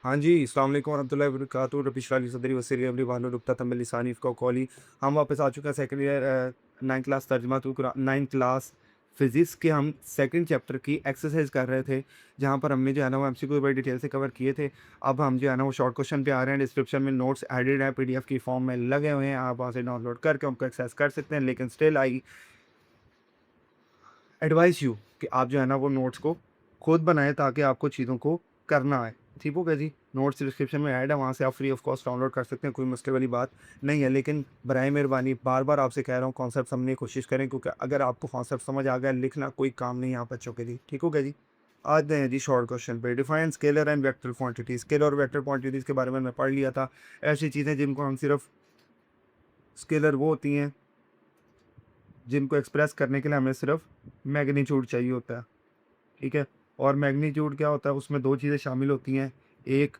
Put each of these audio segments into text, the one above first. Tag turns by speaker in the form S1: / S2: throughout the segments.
S1: हाँ जी, अस्सलाम वालेकुम वरहमतुल्लाहि वबरकातुहू। रब्बिश इश्रह ली सदरी वयस्सिर ली अमरी वाहलुल उक़दतम मिन लिसानी यफ़क़हू क़ौली। हम वापस आ चुके हैं सेकंड ईयर 9th क्लास तर्जुमातुल कुरान 9th क्लास फिज़िक्स के हम सेकंड चैप्टर की एक्सरसाइज कर रहे थे, जहाँ पर हमने जो है ना वो एमसीक्यू बड़ी डिटेल से कवर किए थे। अब हम जो है ना वो शॉर्ट क्वेश्चन पे आ रहे हैं। डिस्क्रिप्शन में नोट्स एडेड हैं, पीडीएफ की फॉर्म में लगे हुए हैं, आप वहाँ से डाउनलोड करके उनको एक्सेस कर सकते हैं। लेकिन स्टिल आई एडवाइस यू कि आप जो है ना वो नोट्स को खुद बनाएँ ताकि आपको चीज़ों को करना आए। ठीक हो गया जी? नोट्स डिस्क्रिप्शन में ऐड है, वहाँ से आप फ्री ऑफ कॉस्ट डाउनलोड कर सकते हैं, कोई मुश्किल वाली बात नहीं है। लेकिन बराए मेहरबानी बार-बार आपसे कह रहा हूँ कॉन्सेप्ट समझने की कोशिश करें, क्योंकि अगर आपको कॉन्सेप्ट समझ आ गया, लिखना कोई काम नहीं है आप बच्चों के लिए। ठीक हो गया जी? आते हैं जी शॉर्ट क्वेश्चन पे। Define scalar and vector quantity. Scalar और वेक्टर क्वांटिटीज़ के बारे में मैं पढ़ लिया था। ऐसी चीज़ें जिनको हम सिर्फ स्केलर वो होती हैं जिनको एक्सप्रेस करने के लिए हमें सिर्फ मैग्नीट्यूड चाहिए होता है। ठीक है? और मैग्नीट्यूड क्या होता है, उसमें 2 चीज़ें शामिल होती हैं, एक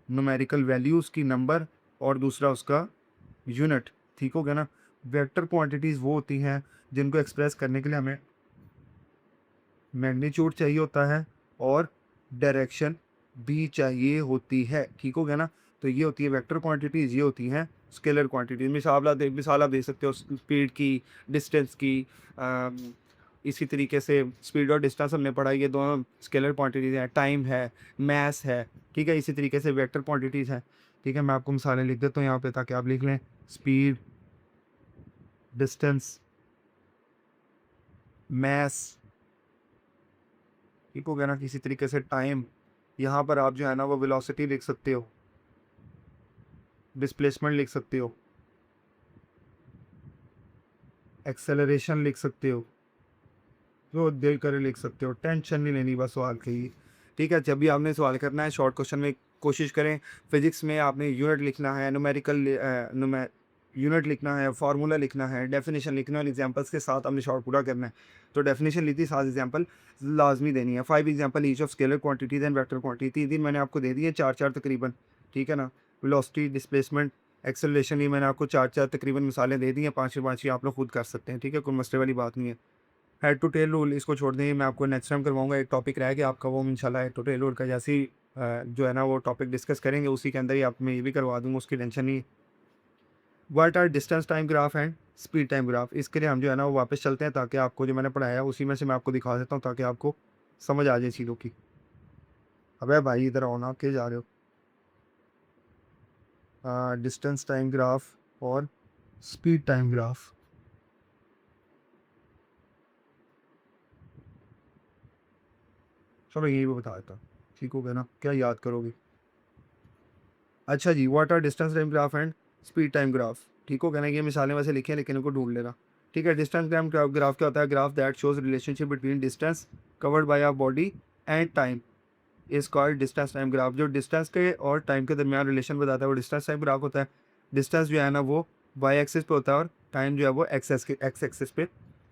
S1: न्यूमेरिकल वैल्यूज़ की नंबर और दूसरा उसका यूनिट। ठीक हो गया ना? वेक्टर क्वांटिटीज़ वो होती हैं जिनको एक्सप्रेस करने के लिए हमें मैग्नीट्यूड चाहिए होता है और डायरेक्शन भी चाहिए होती है। ठीक हो गया ना? तो ये होती है वेक्टर क्वांटिटीज़, ये होती हैं स्केलर क्वांटिटीज़। मिसाल आप दे सकते हो स्पीड की, डिस्टेंस की, अ, इसी तरीके से स्पीड और डिस्टेंस हमने पढ़ा, ये दोनों स्केलर क्वांटिटीज़ हैं। टाइम है, मास है, ठीक है? इसी तरीके से वेक्टर क्वांटिटीज़ हैं। ठीक है? मैं आपको मिसालें लिख देता हूँ यहाँ पे ताकि आप लिख लें। स्पीड, डिस्टेंस, मास, ठीक हो गया ना? इसी तरीके से टाइम, यहाँ पर आप जो है ना वो वेलोसिटी लिख सकते हो, डिस्प्लेसमेंट लिख सकते हो, एक्सेलरेशन लिख सकते हो, जो दिल करे लिख सकते हो, टेंशन नहीं लेनी बस सवाल की। ठीक है? जब भी आपने सवाल करना है शॉर्ट क्वेश्चन में कोशिश करें, फिज़िक्स में आपने यूनिट लिखना है, यूनिट लिखना है, फार्मूला लिखना है, डेफिनिशन लिखना है और एग्ज़ाम्पल्स के साथ हमने शॉर्ट पूरा करना है। तो डेफिनिशन ली थी, 7 एग्ज़ाम्पल लाज़मी देनी है। 5 example each of scalar quantities and vector quantity. 3-3 मैंने आपको दे दिए, 4-4 तकरीबन, ठीक है ना? वेलोसिटी, डिस्प्लेसमेंट, एक्सेलरेशन, ये मैंने आपको 4-4 तकरीबन मिसालें दे दी हैं, 5-5 आप लोग खुद कर सकते हैं, ठीक है? कोई मसले वाली बात नहीं है। हेड टू टेल रूल इसको छोड़ दें, मैं आपको नेक्स्ट टाइम करवाऊँगा। एक टॉपिक रह गया आपका, वो इंशाल्लाह हेड टू टेल रूल का जैसे ही जो है ना वो टॉपिक डिस्कस करेंगे, उसी के अंदर ही आप मैं ये भी करवा दूँगा, उसकी टेंशन नहीं। What are distance time graph and speed time graph, इसके लिए हम जो है ना वो वापस चलते हैं ताकि आपको जो मैंने पढ़ाया है उसी में से मैं आपको दिखा देता हूँ ताकि आपको समझ आ जाए चीज़ों की। अबे भाई इधर आओ ना, क्या जा रहे हो? डिस्टेंस टाइम ग्राफ और स्पीड टाइम ग्राफ। चलो यही बता देता हूँ। ठीक हो गया ना? क्या याद करोगे? अच्छा जी, what are distance time graph and speed time graph. ठीक हो गया ना? ये मिसालें वैसे लिखी हैं लेकिन इनको ढूँढ लेना। ठीक है? डिस्टेंस टाइम ग्राफ क्या होता है? Graph that shows relationship between distance covered by a body and time is called distance time graph. जो डिस्टेंस के और टाइम के दरमियान रिलेशन बताता है वो डिस्टेंस टाइम ग्राफ होता है। डिस्टेंस जो है ना वो वाई एक्सिस पे होता है और टाइम जो है वो एक्स एक्सिस पे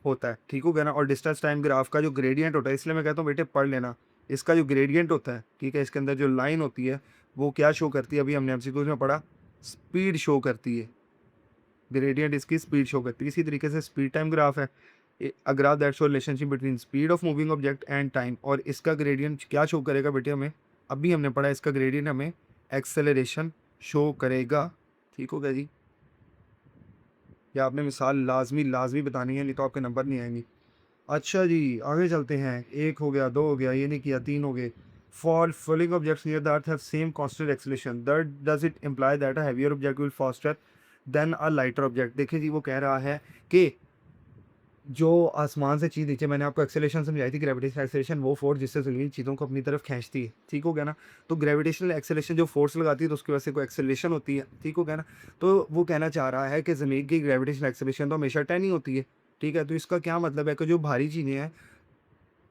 S1: होता है। ठीक हो गया ना? और डिस्टेंस टाइम ग्राफ का जो ग्रेडियंट होता है, इसलिए मैं कहता हूँ बेटे पढ़ लेना। इसका जो ग्रेडियंट होता है, ठीक है? इसके अंदर जो लाइन होती है वो क्या शो करती है? अभी हमने एमसीक्यूज़ में पढ़ा, स्पीड शो करती है। ग्रेडियंट इसकी स्पीड शो करती है। इसी तरीके से स्पीड टाइम ग्राफ है, a graph that show relationship between speed of moving object and time, और इसका ग्रेडियंट क्या शो करेगा बेटे हमें? अभी हमने पढ़ा, इसका ग्रेडियंट हमें एक्सेलरेशन शो करेगा। ठीक हो गया जी? या आपने मिसाल लाज़मी बतानी है, नहीं तो आपके नंबर नहीं आएँगे। अच्छा जी, आगे चलते हैं। 1 हो गया, 2 हो गया, ये नहीं किया, 3 हो गए। For falling objects near the earth have same constant acceleration, that does it imply that a heavier object will faster than a lighter object? देखिए जी, वो कह रहा है कि जो आसमान से चीज़ नीचे, मैंने आपको एक्सेलरेशन समझाई थी, ग्रेविटेशनल एक्सेलरेशन, वो फ़ोर्स जिससे ज़मीन चीज़ों को अपनी तरफ खींचती है। ठीक हो गया ना? तो ग्रेविटेशनल एक्सेलरेशन जो फ़ोर्स लगाती है तो उसकी वजह से कोई एक्सेलरेशन होती है। ठीक हो गया ना? तो वो कहना चाह रहा है कि ज़मीन की ग्रेविटेशनल एक्सेलरेशन तो हमेशा 10 ही होती है। ठीक है? तो इसका क्या मतलब है कि जो भारी चीज़ें हैं,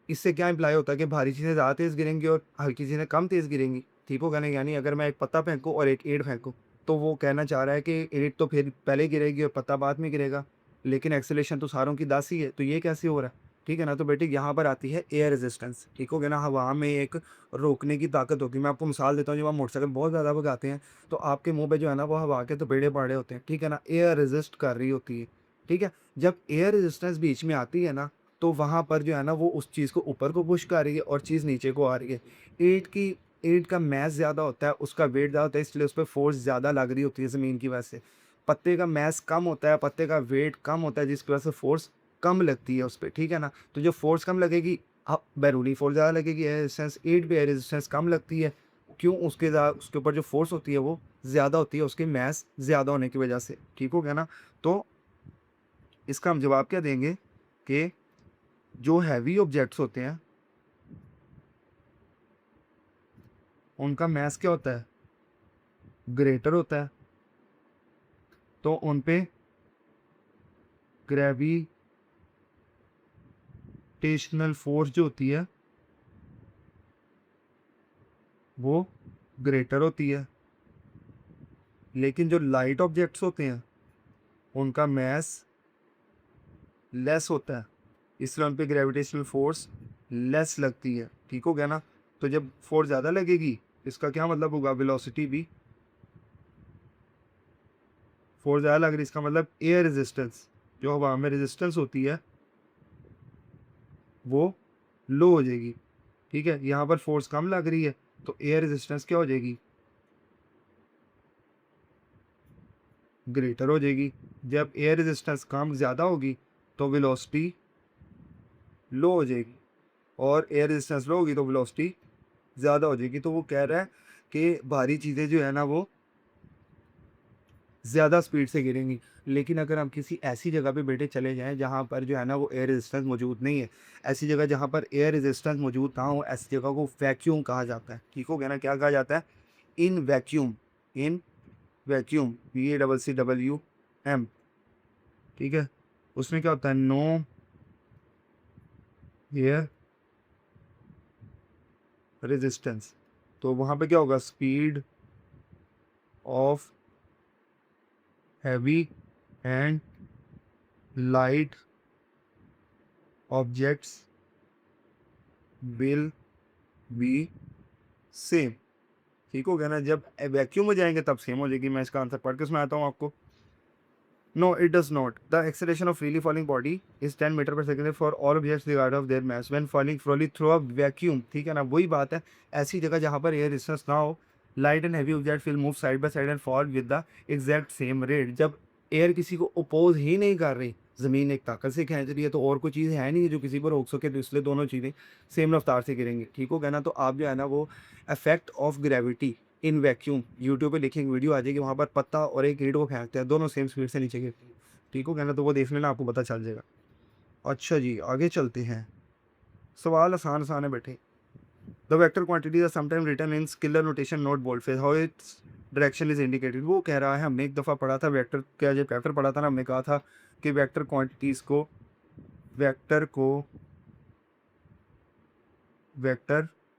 S1: इससे क्या इम्प्लाई होता है कि भारी चीज़ें ज़्यादा तेज़ गिरेंगी और हल्की चीज़ें कम तेज़ गिरेंगी। ठीक हो गया ना? यानी अगर मैं एक पत्ता फेंकूँ और एक ईंट फेंकूँ, तो वो कहना चाह रहा है कि ईंट तो फिर पहले गिरेगी और पत्ता बाद में गिरेगा, लेकिन एक्सेलरेशन तो सारों की 10 ही है, तो ये कैसे हो रहा है? ठीक है ना? तो बेटे यहाँ पर आती है एयर रेजिस्टेंस। ठीक हो गया ना? हवा में एक रोकने की ताकत होती है। मैं आपको मिसाल देता हूँ, जब आप मोटरसाइकिल बहुत ज़्यादा भगाते हैं, तो आपके मुँह पे जो है ना वो हवा के थपेड़े पड़ रहे होते हैं। ठीक है ना? एयर रेज़िस्ट कर रही होती है। ठीक है? जब एयर रेजिस्टेंस बीच में आती है ना, तो वहाँ पर जो है ना वो उस चीज़ को ऊपर को पुश कर रही है और चीज़ नीचे को आ रही है। ईंट की ईंट का मास ज़्यादा होता है, उसका वेट ज़्यादा होता है, इसलिए उस पे फोर्स ज़्यादा लग रही होती है ज़मीन की वजह से। पत्ते का मास कम होता है, पत्ते का वेट कम होता है, जिसकी वजह से फोर्स कम लगती है उस पे, ठीक है ना? तो जो फोर्स कम लगेगी, बैरूनी फोर्स ज़्यादा लगेगी, एयर रेजिस्टेंस ईंट पे एयर रेजिस्टेंस कम लगती है। क्यों? उसके ऊपर जो फोर्स होती है वो ज़्यादा होती है, उसकी मास ज़्यादा होने की वजह से, ठीक हो गया ना? तो इसका हम जवाब क्या देंगे कि जो हैवी ऑब्जेक्ट्स होते हैं, उनका मास क्या होता है? ग्रेटर होता है। तो उन पे ग्रेविटेशनल फोर्स जो होती है वो ग्रेटर होती है। लेकिन जो लाइट ऑब्जेक्ट्स होते हैं उनका मास लेस होता है, इसलिए उन पे ग्रेविटेशनल फोर्स लेस लगती है, ठीक हो गया ना? तो जब फोर्स ज़्यादा लगेगी, इसका क्या मतलब होगा? वेलोसिटी भी, फोर्स ज़्यादा लग रही है इसका मतलब एयर रेजिस्टेंस, जो हवा में रेजिस्टेंस होती है वो लो हो जाएगी, ठीक है? यहाँ पर फोर्स कम लग रही है तो एयर रेजिस्टेंस क्या हो जाएगी? ग्रेटर हो जाएगी। जब एयर रेजिस्टेंस कम ज़्यादा होगी तो वेलोसिटी लो हो जाएगी, और एयर रेजिस्टेंस लो होगी तो वेलोसिटी ज़्यादा हो जाएगी। तो वो कह रहा है कि भारी चीज़ें जो है ना वो ज़्यादा स्पीड से गिरेंगी। लेकिन अगर हम किसी ऐसी जगह पे बेटे चले जाएँ जहाँ पर जो है ना वो एयर रेजिस्टेंस मौजूद नहीं है, ऐसी जगह जहाँ पर एयर रेजिस्टेंस मौजूद ना हो, ऐसी जगह को वैक्यूम कहा जाता है, ठीक हो गया ना? क्या कहा जाता है? In vacuum, in vacuum, VACCWM, ठीक है? उसमें क्या होता है? No air resistance. तो वहाँ पे क्या होगा? Speed of heavy and light objects will be same, ठीक हो गया ना? जब वैक्यूम में जाएंगे तब सेम हो जाएगी। मैं इसका आंसर पढ़ के सुनाता हूँ आपको। No it does not, the acceleration of freely falling body is 10 metre per second for all objects regard of their mass when falling freely through a vacuum, ठीक है ना? वही बात है, ऐसी जगह जहाँ पर एयर रेजिस्टेंस ना हो, light and heavy object will move side by side and fall with the exact same rate. जब एयर किसी को अपोज ही नहीं कर रही, ज़मीन एक ताकत से खींच रही है, तो और कोई चीज़ है नहीं जो किसी पर रोक सके, तो इसलिए दोनों चीज़ें सेम रफ्तार से गिरेंगी, ठीक हो गया ना? तो आप जो है ना वो effect of gravity in vacuum, YouTube पे लिखेंगे, वीडियो आ जाएगी, वहाँ पर पत्ता और एक ईंट को फेंकते हैं, दोनों सेम स्पीड से नीचे गिरती है, ठीक हो गया ना? तो वो देख लेना, आपको पता चल जाएगा। अच्छा जी, आगे चलते हैं। सवाल आसान-आसान है बेटे। The vector quantities are sometime written in scalar notation not boldface, how its direction is indicated. वो कह रहा है, हमने एक दफ़ा पढ़ा था वेक्टर का, जब चैप्टर पढ़ा था ना, हमने कहा था कि वेक्टर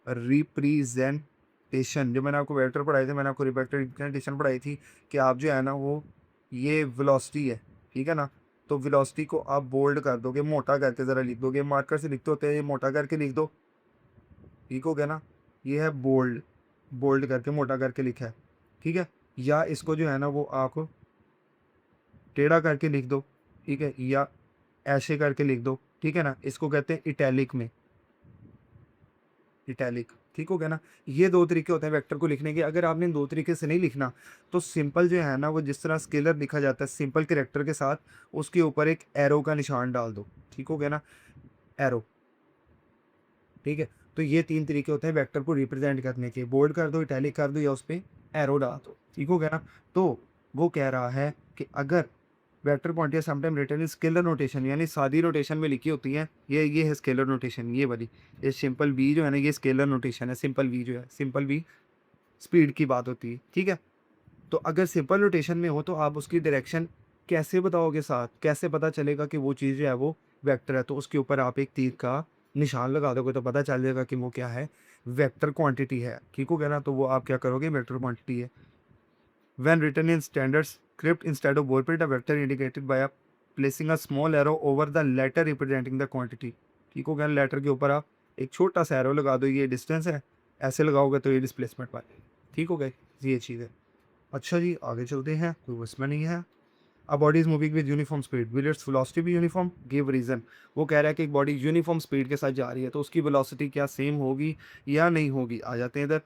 S1: रिप्रेजेंटेशन, जो मैंने आपको वेक्टर पढ़ाए थे, मैंने आपको वेक्टर रिप्रेजेंटेशन पढ़ाई थी कि आप जो है ना वो, ये वेलोसिटी है, ठीक है ना? तो वेलोसिटी को आप बोल्ड कर दोगे, मोटा करके ज़रा लिख दोगे, मार्कर से लिखते होते हैं, ये मोटा करके लिख दो, ठीक हो गया ना? ये है बोल्ड, बोल्ड करके मोटा करके लिखा है, ठीक है? या इसको जो है ना वो आप टेढ़ा करके लिख दो, ठीक है? या ऐसे करके लिख दो, ठीक है ना? इसको कहते हैं इटैलिक में, इटैलिक, ठीक हो गया ना? ये 2 तरीके होते हैं वेक्टर को लिखने के। अगर आपने इन 2 तरीके से नहीं लिखना, तो सिंपल जो है ना वो जिस तरह स्केलर लिखा जाता है सिंपल कैरेक्टर के साथ, उसके ऊपर एक एरो का निशान डाल दो, ठीक हो गया ना? एरो, ठीक है? तो ये 3 तरीके होते हैं वेक्टर को रिप्रेजेंट करने के, बोल्ड कर दो, इटैलिक कर दो, या उस पे एरो डाल दो, ठीक हो गया ना? तो वो कह रहा है कि अगर vector quantity sometime written in scalar notation, यानी सादी नोटेशन में लिखी होती हैं, ये है स्केलर नोटेशन, ये वाली, ये सिंपल वी जो है ना, ये स्केलर नोटेशन है। सिंपल वी जो है, सिंपल वी स्पीड की बात होती है, ठीक है? तो अगर सिंपल नोटेशन में हो तो आप उसकी डायरेक्शन कैसे बताओगे साथ? कैसे पता चलेगा कि वो चीज़ जो है वो वेक्टर है? तो उसके ऊपर आप एक तीर का निशान लगा दोगे तो पता चल जाएगा कि वो क्या है? वेक्टर क्वांटिटी है, ठीक हो गया ना? तो वो आप क्या करोगे? वेक्टर क्वांटिटी है। When written in standard script instead of boldprint, a vector indicated by a placing a small arrow over the letter representing the quantity, ठीक हो गया? लेटर के ऊपर आप एक छोटा सा एरो लगा दो, ये डिस्टेंस है, ऐसे लगाओगे तो ये डिस्प्लेसमेंट वाले, ठीक हो गए? ये चीज़ है। अच्छा जी, आगे चलते हैं, कोई उसमें नहीं है। A body is moving with uniform speed, will its velocity be uniform, give reason. वो कह रहा है कि एक बॉडी यूनिफॉर्म स्पीड के साथ जा रही है तो उसकी वेलोसिटी क्या सेम होगी या नहीं होगी? आ जाते हैं इधर।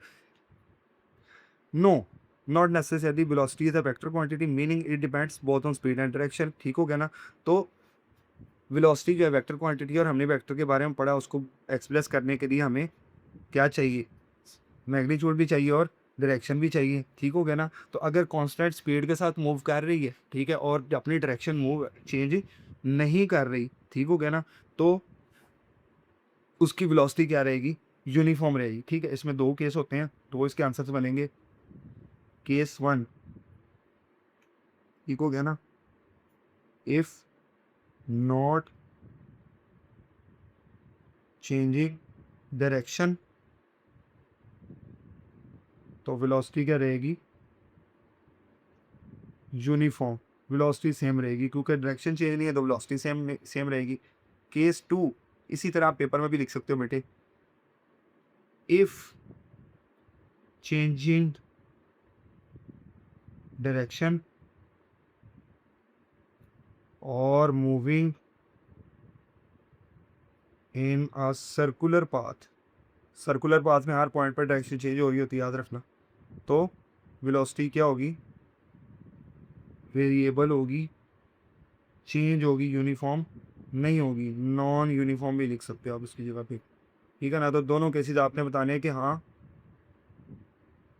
S1: No, not necessary, velocity is a vector quantity meaning it depends both on speed and direction. ठीक हो गया ना। तो वेलोसिटी जो है वेक्टर क्वांटिटी, और हमने वेक्टर के बारे में पढ़ा, उसको एक्सप्रेस करने के लिए हमें क्या चाहिए, मैग्नीट्यूड भी चाहिए और डायरेक्शन भी चाहिए। ठीक हो गया ना। तो अगर कांस्टेंट स्पीड के साथ मूव कर रही है, ठीक है, और अपनी डायरेक्शन मूव चेंज नहीं कर रही, ठीक हो गया ना, तो उसकी वेलोसिटी क्या रहेगी, यूनिफॉर्म रहेगी। ठीक है, इसमें दो केस होते हैं, तो इसके आंसर बनेंगे केस वन। ठीक हो गया ना। इफ नॉट चेंजिंग डायरेक्शन, तो वेलोसिटी क्या रहेगी, यूनिफॉर्म, वेलोसिटी सेम रहेगी, क्योंकि डायरेक्शन चेंज नहीं है तो वेलोसिटी सेम सेम रहेगी। केस टू, इसी तरह आप पेपर में भी लिख सकते हो बेटे, इफ चेंजिंग डायरेक्शन और moving in a circular path, circular path में हर पॉइंट पर डायरेक्शन चेंज हो रही होती है, याद रखना। तो वेलोसिटी क्या होगी, वेरिएबल होगी, चेंज होगी, यूनिफॉर्म नहीं होगी, नॉन यूनिफॉर्म भी लिख सकते हो आप इसकी जगह पे। ठीक है ना। तो दोनों केसेस आपने बताने हैं कि हाँ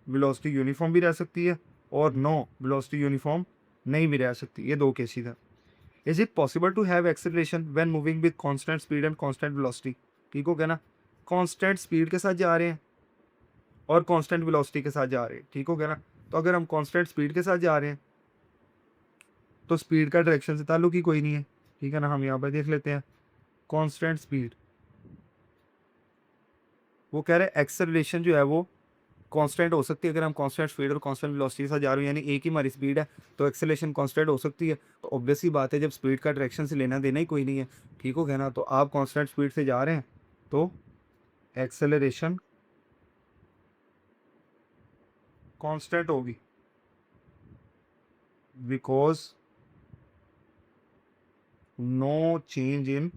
S1: वेलोसिटी यूनिफॉर्म भी रह सकती है और नो वेलोसिटी यूनिफॉर्म नहीं भी रह सकती, ये दो केसेस हैं। Is it possible to have acceleration when moving with constant speed and constant velocity. ठीक हो गया ना। कांस्टेंट स्पीड के साथ जा रहे हैं और कांस्टेंट वेलोसिटी के साथ जा रहे हैं। ठीक हो गया ना। तो अगर हम कांस्टेंट स्पीड के साथ जा रहे हैं तो स्पीड का डायरेक्शन से ताल्लुक ही कोई नहीं है। ठीक है ना। हम यहाँ पर देख लेते हैं कांस्टेंट स्पीड, वो कह रहे हैं एक्सेलरेशन जो है वो कांस्टेंट हो सकती है अगर हम कांस्टेंट स्पीड और कांस्टेंट वेलोसिटी के साथ जा रहे हैं, यानी एक ही हमारी स्पीड है, तो एक्सेलरेशन कांस्टेंट हो सकती है। तो ऑब्वियस ही बात है, जब स्पीड का डायरेक्शन से लेना देना ही कोई नहीं है। ठीक हो गया ना। तो आप कांस्टेंट स्पीड से जा रहे हैं तो एक्सेलरेशन कांस्टेंट होगी, because no change in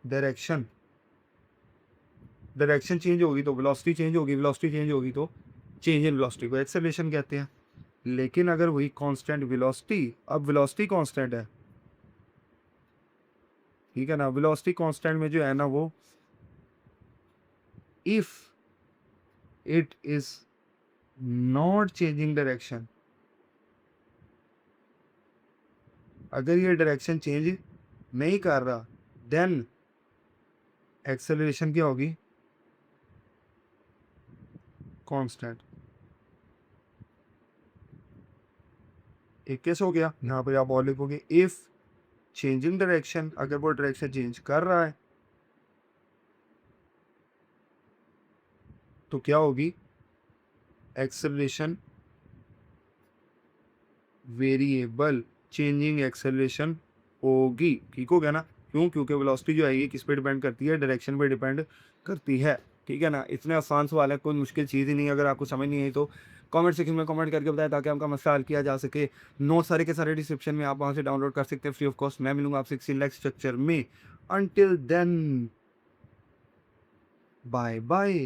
S1: direction, direction change होगी तो वेलोसिटी चेंज होगी, वेलोसिटी चेंज होगी तो चेंज इन वेलोसिटी को एक्सेलरेशन कहते हैं। लेकिन अगर वही कांस्टेंट वेलोसिटी, अब वेलोसिटी कांस्टेंट है, ठीक है ना, वेलोसिटी कांस्टेंट में जो है ना वो, if it is not changing direction, अगर ये डायरेक्शन चेंज नहीं कर रहा, देन एक्सेलरेशन क्या होगी, कांस्टेंट। एक केस हो गया। यहाँ पर आप और लिखोगे इफ चेंजिंग डायरेक्शन, अगर वो डायरेक्शन चेंज कर रहा है तो क्या होगी, एक्सेलरेशन वेरिएबल, चेंजिंग एक्सेलरेशन होगी। ठीक हो गया ना। क्यों, क्योंकि वेलोसिटी जो है ये किस पे डिपेंड करती है, डायरेक्शन पे डिपेंड करती है। ठीक है ना। इतने आसान सवाल है, कोई मुश्किल चीज़ ही नहीं है। अगर आपको समझ नहीं आई तो कमेंट सेक्शन में कमेंट करके बताएं, ताकि आपका मसला हल किया जा सके। नोट सारे के सारे डिस्क्रिप्शन में आप वहाँ से डाउनलोड कर सकते हैं फ्री ऑफ कॉस्ट। मैं मिलूंगा आपसे किसी नेक्स्ट स्ट्रक्चर में। Until then bye bye.